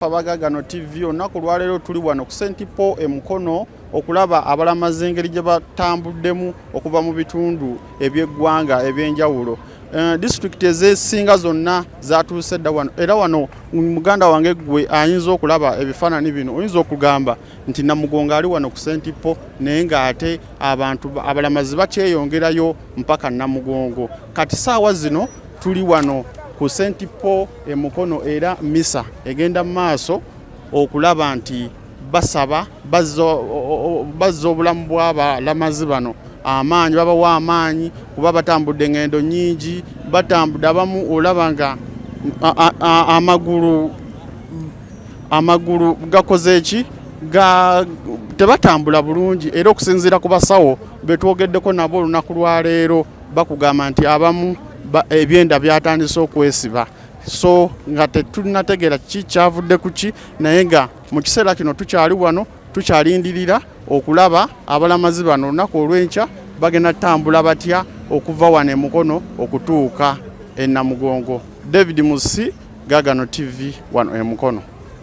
Abagagano TV olunaku lwaleero tuli wano ku St. Paul e Mukono okulaba abalamazi engeri gye batambuddemu okuva mu bitundu eby'eggwanga eby'enjawulo. Disitulikiti ezeesinga zonna zatuuse dda wano, era wano muganda wange gwe ayinza okulaba ebifaananyi bino oyinza okugamba nti Namugongo ali wano ku St. Paul naye ng'ate abalamazi bakyeyongerayo mpaka Namugongo. Kati saawa zino tuli wano ku St. Paul e Mukono era misa egenda mu maaso okulaba nti basaba bazza obulamu bw'abalamazi bano amaanyi, babawa amaanyi kuba batambudde ngendo nnyingi, batambudde abamu olaba nga amagulu gakoze eki tebatambula bulungi, era okusinziira ku basawo betwogeddeko nabo olunaku lwaleero bakugamba nti abamu ebyenda byatandise okwesiba. So nga tetunategeera ki kyavudde ku ki, naye nga mu kiseera kino tukyali wano tukyalindirira okulaba abalamazi bano olunaku olw'enkya bagenda tambula batya okuva wano e Mukono okutuuka e Namugongo. David Musi, Gagano TV wano e Mukono.